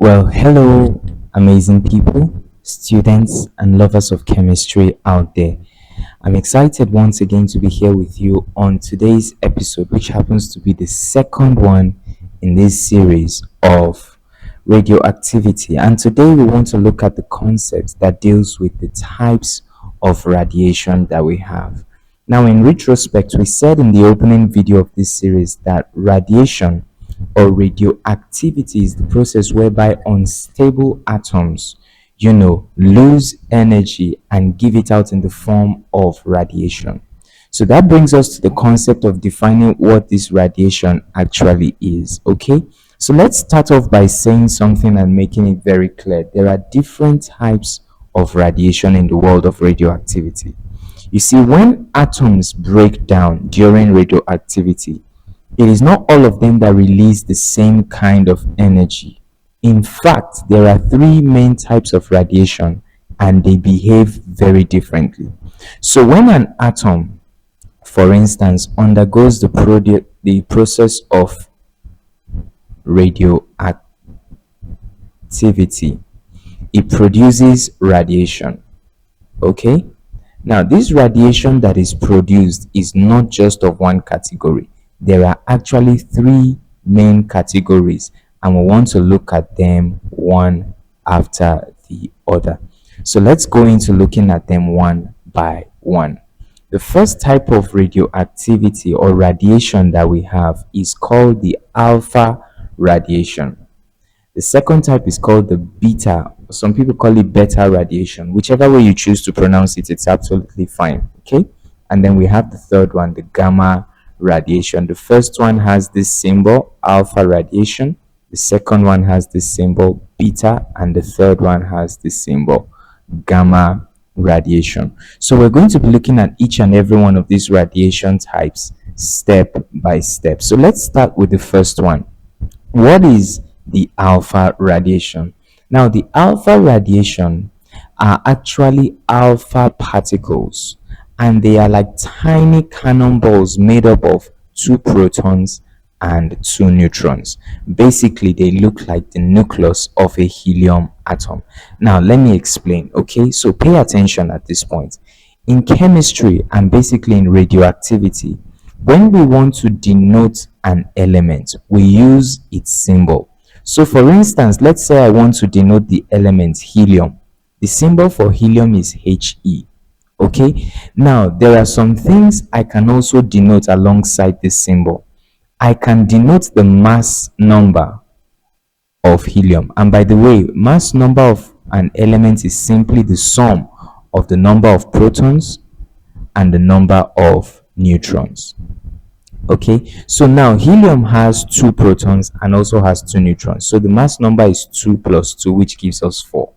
Hello, amazing people, students, and lovers of chemistry out there. I'm excited once again to be here with you on today's episode, which happens to be the second one in this series of radioactivity. And today we want to look at the concept that deals with the types of radiation that we have. Now, in retrospect, we said in the opening video of this series that radiation or radioactivity is the process whereby unstable atoms, lose energy and give it out in the form of radiation. So that brings us to the concept of defining what this radiation actually is. Okay, so let's start off by saying something and making it very clear. There are different types of radiation in the world of radioactivity. You see, when atoms break down during radioactivity, it is not all of them that release the same kind of energy. In fact, there are three main types of radiation and they behave very differently. So when an atom, for instance, undergoes the process of radioactivity, it produces radiation. Okay? Now, this radiation that is produced is not just of one category. There are actually three main categories, and we want to look at them one after the other. So let's go into looking at them one by one. The first type of radioactivity or radiation that we have is called the alpha radiation. The second type is called the beta. Some people call it beta radiation. Whichever way you choose to pronounce it, it's absolutely fine. Okay? And then we have the third one, the gamma radiation. The first one has this symbol, alpha radiation. The second one has this symbol, beta. And the third one has this symbol, gamma radiation. So we're going to be looking at each and every one of these radiation types step by step. So let's start with the first one. What is the alpha radiation? Now, the alpha radiation are actually alpha particles, and they are like tiny cannonballs made up of two protons and two neutrons. Basically, they look like the nucleus of a helium atom. Now, let me explain. Okay, so pay attention at this point. In chemistry and basically in radioactivity, when we want to denote an element, we use its symbol. So for instance, let's say I want to denote the element helium. The symbol for helium is He. Okay, now there are some things I can also denote alongside this symbol. I can denote the mass number of helium. And by the way, mass number of an element is simply the sum of the number of protons and the number of neutrons. Okay, so now helium has two protons and also has two neutrons. So the mass number is 2 plus 2, which gives us 4.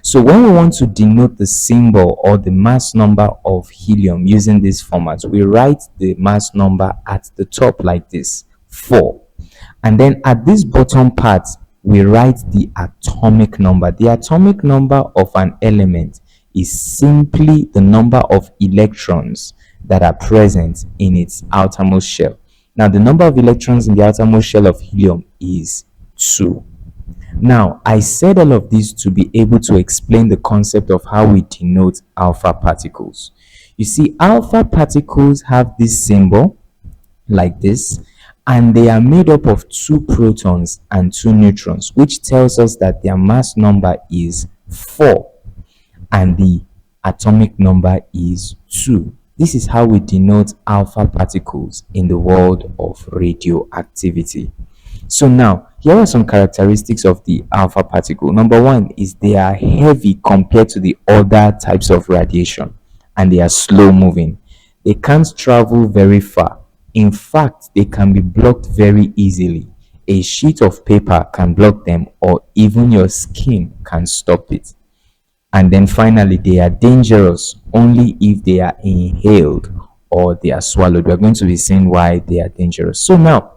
So when we want to denote the symbol or the mass number of helium using this format, we write the mass number at the top like this, 4. And then at this bottom part, we write the atomic number. The atomic number of an element is simply the number of electrons that are present in its outermost shell. Now, the number of electrons in the outermost shell of helium is 2. Now, I said all of this to be able to explain the concept of how we denote alpha particles. You see, alpha particles have this symbol like this, and they are made up of two protons and two neutrons, which tells us that their mass number is 4 and the atomic number is 2. This is how we denote alpha particles in the world of radioactivity. So now, here are some characteristics of the alpha particle. Number one is they are heavy compared to the other types of radiation, and they are slow moving. They can't travel very far. In fact, they can be blocked very easily. A sheet of paper can block them, or even your skin can stop it. And then finally, they are dangerous only if they are inhaled or they are swallowed. We're going to be seeing why they are dangerous. So now,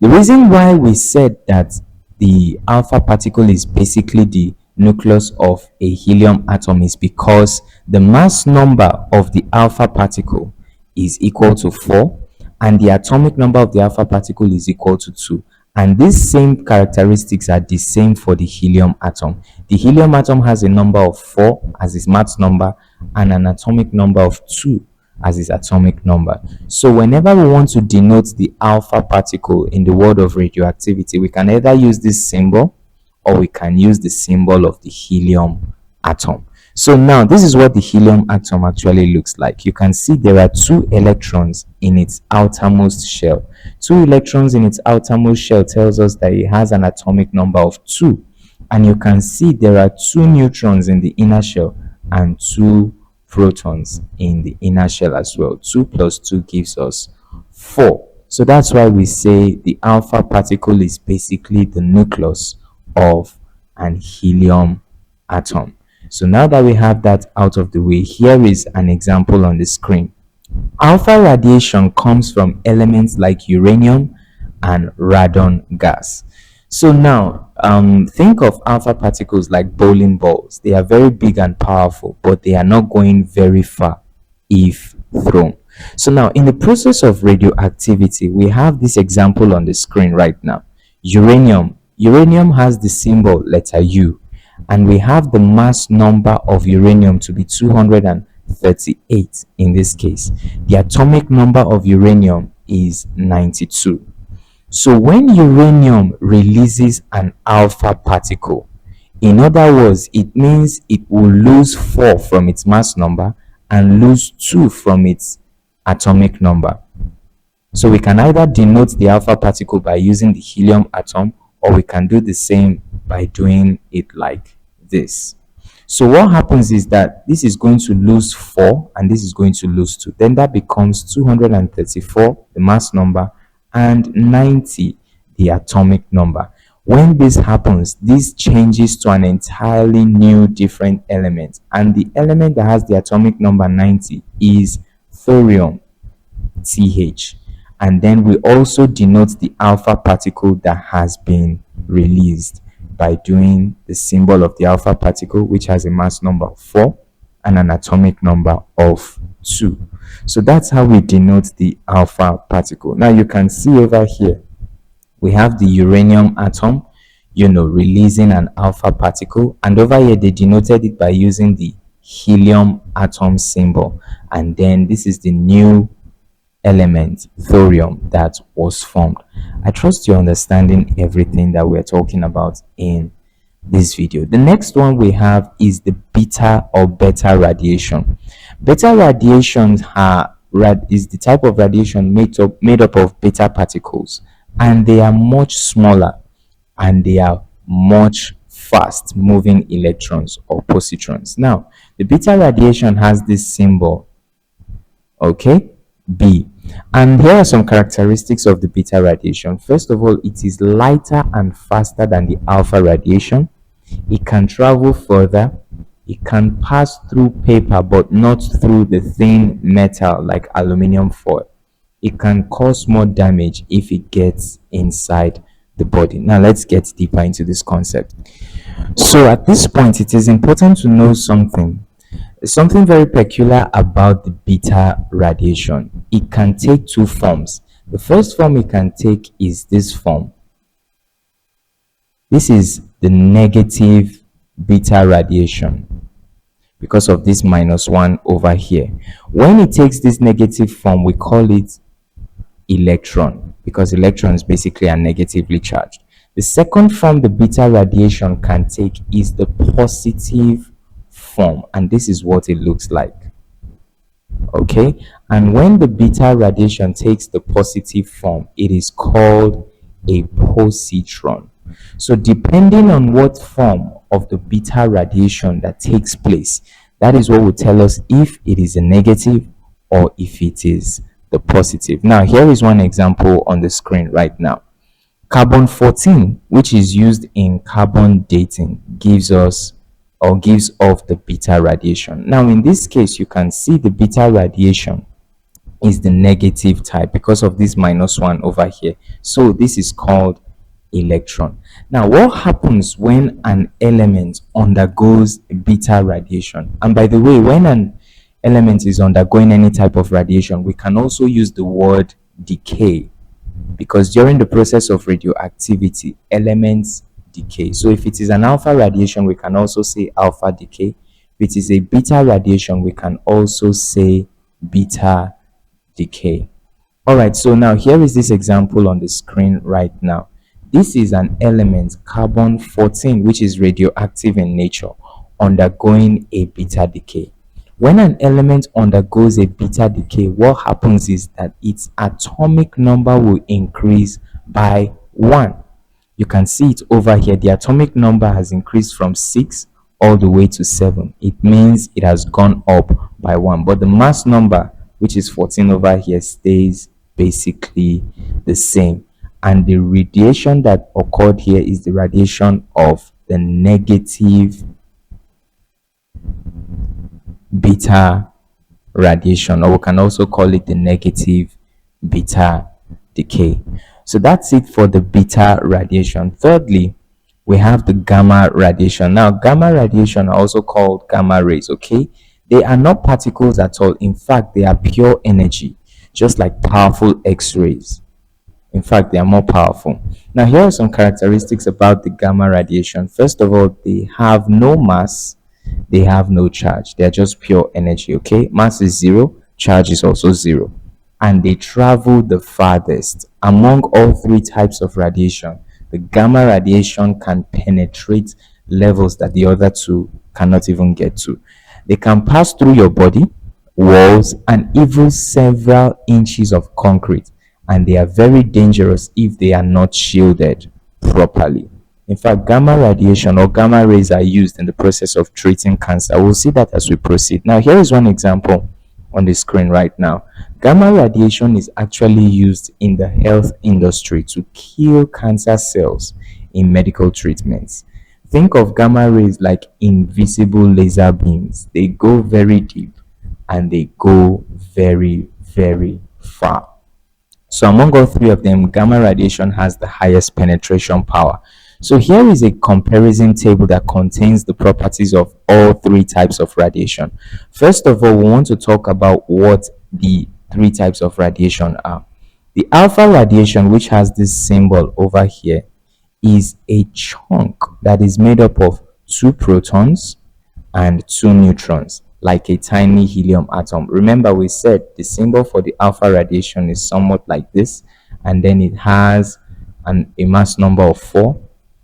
the reason why we said that the alpha particle is basically the nucleus of a helium atom is because the mass number of the alpha particle is equal to 4 and the atomic number of the alpha particle is equal to 2. And these same characteristics are the same for the helium atom. The helium atom has a number of 4 as its mass number and an atomic number of 2 as its atomic number. So whenever we want to denote the alpha particle in the world of radioactivity, we can either use this symbol or we can use the symbol of the helium atom. So now this is what the helium atom actually looks like. You can see there are 2 electrons in its outermost shell. 2 electrons in its outermost shell tells us that it has an atomic number of 2. And you can see there are 2 neutrons in the inner shell and 2 protons in the inner shell as well. 2 plus 2 gives us 4. So that's why we say the alpha particle is basically the nucleus of an helium atom. So now that we have that out of the way, here is an example on the screen. Alpha radiation comes from elements like uranium and radon gas. So now, think of alpha particles like bowling balls. They are very big and powerful, but they are not going very far if thrown. So now, in the process of radioactivity, we have this example on the screen right now. Uranium. Uranium has the symbol letter U, and we have the mass number of uranium to be 238 in this case. The atomic number of uranium is 92. So when uranium releases an alpha particle, in other words, it means it will lose 4 from its mass number and lose 2 from its atomic number. So we can either denote the alpha particle by using the helium atom, or we can do the same by doing it like this. So what happens is that this is going to lose 4 and this is going to lose 2. Then that becomes 234, the mass number, and 90, the atomic number. When this happens, this changes to an entirely new different element. And the element that has the atomic number 90 is thorium, Th. And then we also denote the alpha particle that has been released by doing the symbol of the alpha particle, which has a mass number of 4 and an atomic number of 2. So that's how we denote the alpha particle. Now you can see over here, we have the uranium atom, releasing an alpha particle. And over here, they denoted it by using the helium atom symbol. And then this is the new element, thorium, that was formed. I trust you're understanding everything that we're talking about in this video. The next one we have is the beta or beta radiation. Beta radiation is the type of radiation made up of beta particles, and they are much smaller and they are much fast moving electrons or positrons. Now, the beta radiation has this symbol, okay, B. And here are some characteristics of the beta radiation. First of all, it is lighter and faster than the alpha radiation. It can travel further. It can pass through paper but not through the thin metal like aluminum foil. It can cause more damage if it gets inside the body. Now let's get deeper into this concept. So at this point, it is important to know something very peculiar about the beta radiation. It can take 2 forms. The first form it can take is this form. This is the negative beta radiation because of this -1 over here. When it takes this negative form, we call it electron, because electrons basically are negatively charged. The second form the beta radiation can take is the positive form, and this is what it looks like. Okay, and when the beta radiation takes the positive form, it is called a positron. So depending on what form of the beta radiation that takes place, that is what will tell us if it is a negative or if it is the positive. Now here is one example on the screen right now. Carbon 14, which is used in carbon dating, gives off the beta radiation. Now in this case, you can see the beta radiation is the negative type because of this -1 over here. So this is called electron. Now what happens when an element undergoes beta radiation? And by the way, when an element is undergoing any type of radiation, we can also use the word decay. because during the process of radioactivity, elements decay. So if it is an alpha radiation, we can also say alpha decay. If it is a beta radiation, we can also say beta decay. All right, so now here is this example on the screen right now. This is an element, carbon 14, which is radioactive in nature, undergoing a beta decay. When an element undergoes a beta decay, what happens is that its atomic number will increase by 1. You can see it over here. The atomic number has increased from 6 all the way to 7. It means it has gone up by 1. But the mass number, which is 14 over here, stays basically the same. And the radiation that occurred here is the radiation of the negative beta radiation, or we can also call it the negative beta decay. So that's it for the beta radiation. Thirdly, we have the gamma radiation. Now, gamma radiation are also called gamma rays, okay? They are not particles at all. In fact, they are pure energy, just like powerful X-rays. In fact, they are more powerful. Now, here are some characteristics about the gamma radiation. First of all, they have no mass, they have no charge. They are just pure energy, okay? Mass is 0, charge is also 0. And they travel the farthest. Among all three types of radiation, the gamma radiation can penetrate levels that the other two cannot even get to. They can pass through your body, walls, and even several inches of concrete. And they are very dangerous if they are not shielded properly. In fact, gamma radiation or gamma rays are used in the process of treating cancer. We'll see that as we proceed. Now, here is one example on the screen right now. Gamma radiation is actually used in the health industry to kill cancer cells in medical treatments. Think of gamma rays like invisible laser beams. They go very deep and they go very, very far. So among all three of them, gamma radiation has the highest penetration power. So here is a comparison table that contains the properties of all three types of radiation. First of all, we want to talk about what the three types of radiation are. The alpha radiation, which has this symbol over here, is a chunk that is made up of 2 protons and 2 neutrons, like a tiny helium atom. Remember, we said the symbol for the alpha radiation is somewhat like this, and then it has a mass number of 4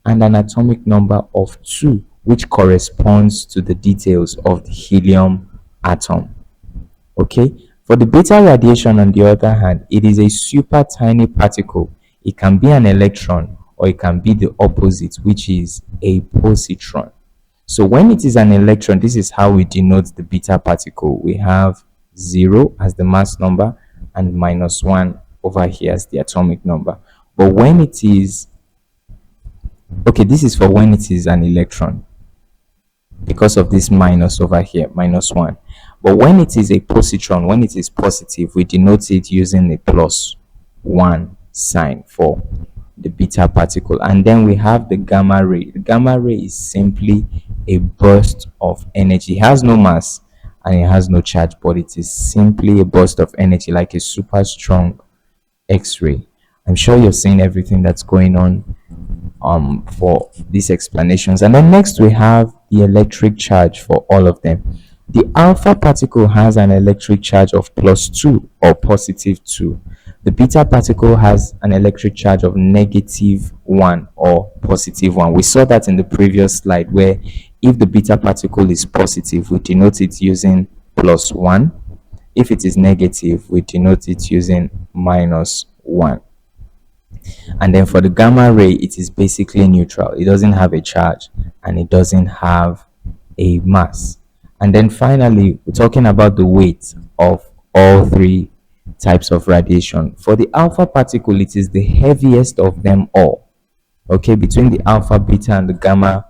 and an atomic number of 2, which corresponds to the details of the helium atom. Okay, for the beta radiation, on the other hand, it is a super tiny particle. It can be an electron or it can be the opposite, which is a positron. So when it is an electron, this is how we denote the beta particle. We have 0 as the mass number and -1 over here as the atomic number. But when it is, okay, this is for when it is an electron, because of this minus over here, -1. But when it is a positron, when it is positive, we denote it using a +1 sign for the beta particle. And then we have the gamma ray. The gamma ray is simply a burst of energy. It has no mass and it has no charge, but it is simply a burst of energy, like a super strong X-ray. I'm sure you're seeing everything that's going on for these explanations. And then next we have the electric charge for all of them. The alpha particle has an electric charge of +2 or +2. The beta particle has an electric charge of -1 or +1. We saw that in the previous slide, where if the beta particle is positive, we denote it using +1. If it is negative, we denote it using -1. And then for the gamma ray, it is basically neutral. It doesn't have a charge and it doesn't have a mass. And then finally, we're talking about the weight of all three types of radiation. For the alpha particle, it is the heaviest of them all. Okay, between the alpha, beta, and the gamma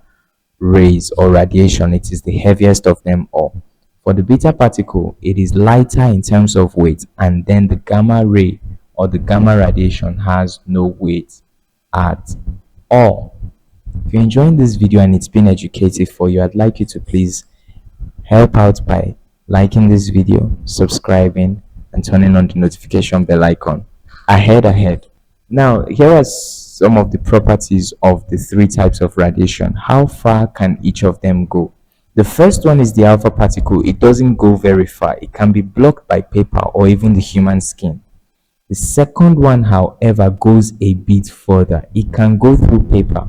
rays or radiation, it is the heaviest of them all. For the beta particle, it is lighter in terms of weight, and then the gamma ray or the gamma radiation has no weight at all. If you're enjoying this video and it's been educative for you, I'd like you to please help out by liking this video, subscribing, and turning on the notification bell icon. Ahead. Now, here are some of the properties of the three types of radiation. How far can each of them go? The first one is the alpha particle. It doesn't go very far. It can be blocked by paper or even the human skin. The second one, however, goes a bit further. It can go through paper,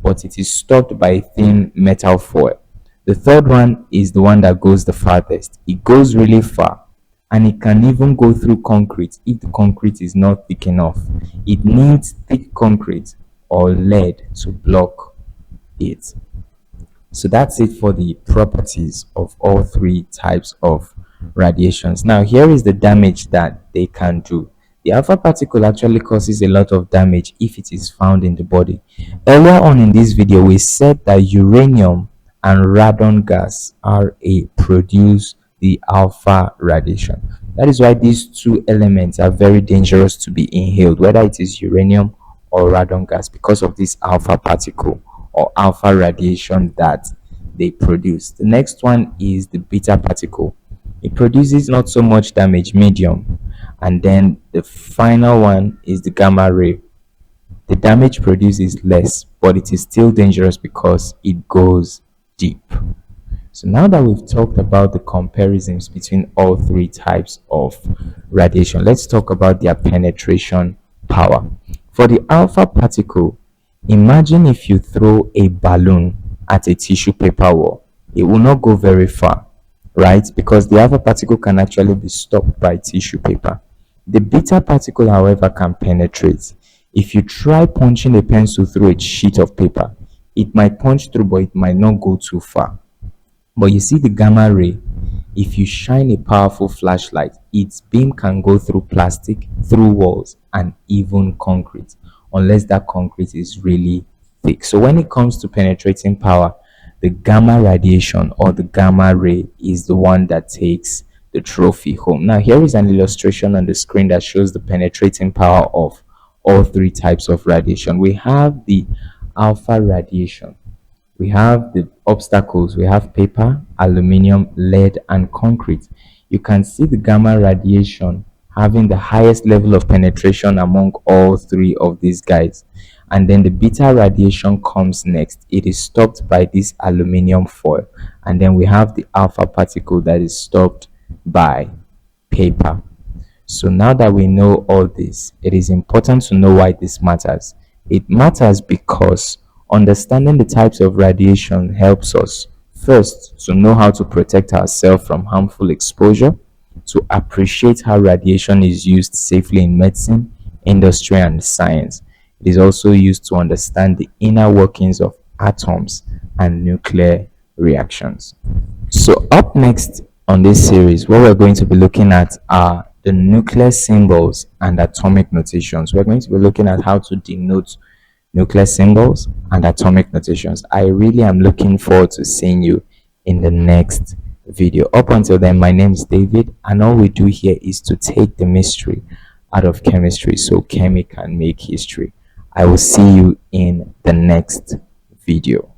but it is stopped by thin metal foil. The third one is the one that goes the farthest. It goes really far, and it can even go through concrete if the concrete is not thick enough. It needs thick concrete or lead to block it. So that's it for the properties of all three types of radiations. Now, here is the damage that they can do. The alpha particle actually causes a lot of damage if it is found in the body. Earlier on in this video, we said that uranium and radon gas produce the alpha radiation. That is why these two elements are very dangerous to be inhaled, whether it is uranium or radon gas, because of this alpha particle or alpha radiation that they produce. The next one is the beta particle. It produces not so much damage, medium. And then the final one is the gamma ray. The damage produced is less, but it is still dangerous because it goes deep. So now that we've talked about the comparisons between all three types of radiation, let's talk about their penetration power. For the alpha particle, imagine if you throw a balloon at a tissue paper wall. It will not go very far, right? Because the alpha particle can actually be stopped by tissue paper. The beta particle, however, can penetrate. If you try punching a pencil through a sheet of paper, it might punch through, but it might not go too far. But you see the gamma ray, if you shine a powerful flashlight, its beam can go through plastic, through walls, and even concrete, unless that concrete is really thick. So when it comes to penetrating power, the gamma radiation or the gamma ray is the one that takes the trophy home. Now, here is an illustration on the screen that shows the penetrating power of all three types of radiation. We have the alpha radiation. We have the obstacles. We have paper, aluminum, lead, and concrete. You can see the gamma radiation having the highest level of penetration among all three of these guys. And then the beta radiation comes next. It is stopped by this aluminum foil. And then we have the alpha particle that is stopped by paper. So now that we know all this, it is important to know why this matters. It matters because understanding the types of radiation helps us, first, to know how to protect ourselves from harmful exposure, to appreciate how radiation is used safely in medicine, industry, and science. It is also used to understand the inner workings of atoms and nuclear reactions. So up next on this series, what we're going to be looking at are the nuclear symbols and atomic notations. We're going to be looking at how to denote nuclear symbols and atomic notations. I really am looking forward to seeing you in the next video. Up until then, my name is David, and all we do here is to take the mystery out of chemistry so chemi can make history. I will see you in the next video.